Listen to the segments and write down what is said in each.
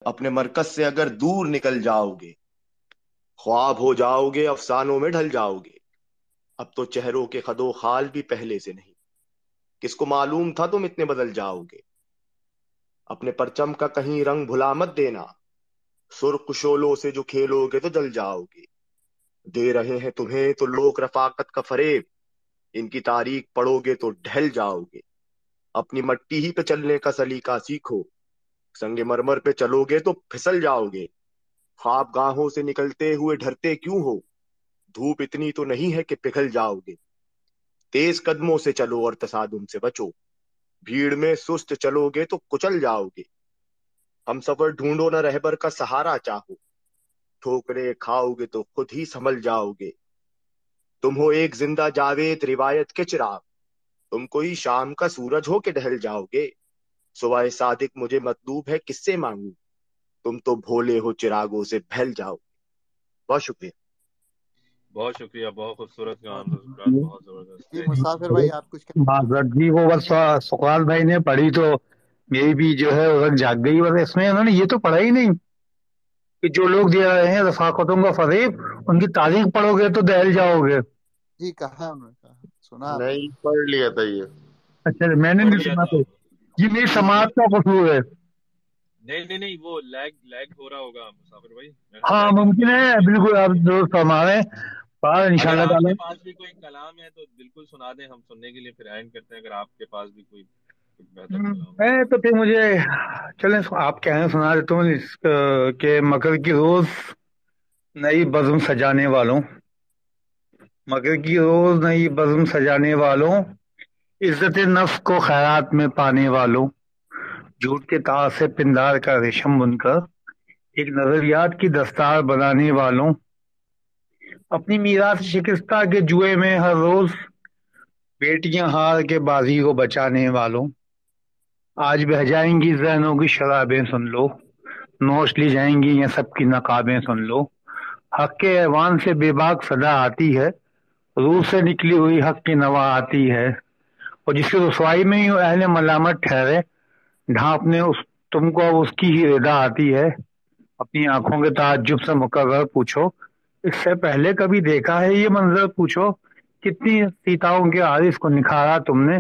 अपने मरकज से अगर दूर निकल जाओगे, ख्वाब हो जाओगे, अफसानों में ढल जाओगे। अब तो चेहरों के खदो खाल भी पहले से नहीं। किसको मालूम था तुम इतने बदल जाओगे। अपने परचम का कहीं रंग भुला मत देना। सुर्ख शोलों से जो खेलोगे तो जल जाओगे। दे रहे हैं तुम्हें तो लोग रफाकत का फरेब। इनकी तारीख पढ़ोगे तो ढल जाओगे। अपनी मट्टी ही पे चलने का सलीका सीखो। संगे मरमर पे चलोगे तो फिसल जाओगे। ख्वाब गाहों से निकलते हुए डरते क्यों हो। धूप इतनी तो नहीं है कि पिघल जाओगे। तेज कदमों से चलो और तसादुम से बचो। भीड़ में सुस्त चलोगे तो कुचल जाओगे। हम सफर ढूंढो न रहबर का सहारा चाहो। ठोकरे खाओगे तो खुद ही संभल जाओगे। तुम हो एक जिंदा जावेद रिवायत के चिराग। तुम कोई शाम का सूरज हो के ढल जाओगे। सुबह सादिक मुझे मतलूब है किससे मांगू। तुम तो भोले हो चिरागों से बहल जाओ। बहुत शुक्रिया। बहुत शुक्रिया, बहुत खूबसूरत बहुत कलाम था सुकरात, बहुत जबरदस्त जी, है जी। मुसाफिर भाई आप कुछ माजरत जी, वो बस सुकरात भाई ने पढ़ी तो मेरी भी जो है उलझ जाग गई। बस इसमें उन्होंने ये तो पढ़ा ही नहीं कि जो लोग दे रहे हैं रफाकतों का फरेब, उनकी तारीख पढ़ोगे तो दहल जाओगे। जी कहा उन्होंने, कहा सुना आपने। नहीं, पढ़ लिया था ये। अच्छा, मैंने पढ़ नहीं लिया सुना था तो आपने। ये मेरी जी जी। समाज का कसूर है। नहीं नहीं नहीं, वो लैग लैग हो रहा होगा मुसाफिर भाई, मेरे ख्याल हाँ लैग है, मुमकिन मतलब है, सुनने में बिल्कुल आप दिक्कत है। दुरुस्त फरमा रहे हैं। पर अगर इंशाल्लाह आपके ताला पास भी कोई कलाम है तो बिल्कुल सुना दें, हम सुनने के लिए फिर एंड करते हैं, अगर आपके पास भी कोई कुछ बेहतर कलाम है तो। मैं तो फिर मुझे चलें आप कह रहे हैं सुना देता हूँ के मकर की रोज नई बज़्म सजाने वालों। मगर की रोज नई बज़्म सजाने वालों, इज्जत नफ्स को खैरात में पाने वालों, झूठ के तार से पिंदार का रेशम बुनकर एक नजरियात की दस्तार बनाने वालों, अपनी मीरास शिकस्ता के जुए में हर रोज बेटियां हार के बाजी को बचाने वालों, आज बह जाएंगी जहनों की शराबें सुन लो, नोश ली जाएंगी ये सबकी नकाबें सुन लो। हक के ऐवान से बेबाक सदा आती है, रूह से निकली हुई हक की नवा आती है, और जिसकी रसवाई में ही अहले मलामत ठहरे, ढांपने उस तुमको अब उसकी ही रिदा आती है। अपनी आंखों के ताज्जुब से मुकर्रर पूछो, इससे पहले कभी देखा है ये मंजर पूछो। कितनी सीताओं के आरिस को निखारा तुमने,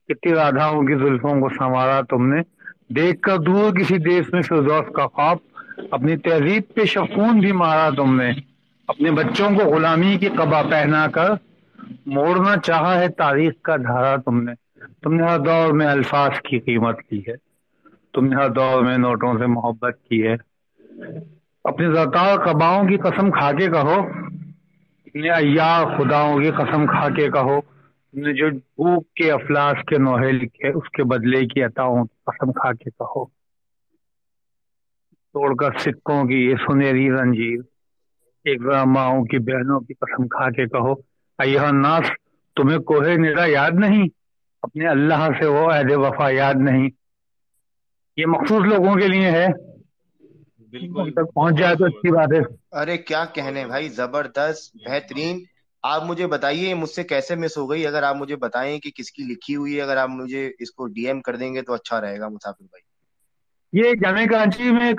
कितनी राधाओं की जुल्फों को संवारा तुमने। देख कर दूर किसी देश में फिरदौस का ख्वाब, अपनी तहजीब पे शफून भी मारा तुमने। अपने बच्चों को गुलामी की कबा पहना कर मोड़ना चाहा है तारीख का धारा तुमने। तुमने हर दौर में अल्फाज की कीमत की है, तुमने हर दौर में नोटों से मोहब्बत की है। अपने ज़ातार कबाओं की कसम खा के कहो, अपने अय्यार खुदाओं की कसम खा के कहो, तुमने जो भूख के अफलास के नोहे लिखे उसके बदले की अताओं की कसम खा के कहो। तोड़कर सिक्कों की ये सुनहरी जंजीर, एक माओं की बहनों की कसम खा के कहो, अय्युहन नास, तुम्हें कोहे निरा याद नहीं, अपने अल्लाह से वो अहद वफा याद नहीं। ये मखसूस लोगों के लिए है, उन बिल्कुल, तक पहुंच जाए बहुत तो अच्छी जबरदस्त, बात है। अरे क्या बहुत कहने भाई, जबरदस्त। जबरदस्त, जी जी। बेहतरीन। आप मुझे बताइए मुझसे कैसे मिस हो गई। अगर आप मुझे बताएं कि किसकी लिखी हुई है, अगर आप मुझे इसको डीएम कर देंगे तो अच्छा रहेगा मुसाफिर भाई। ये जामे कराची में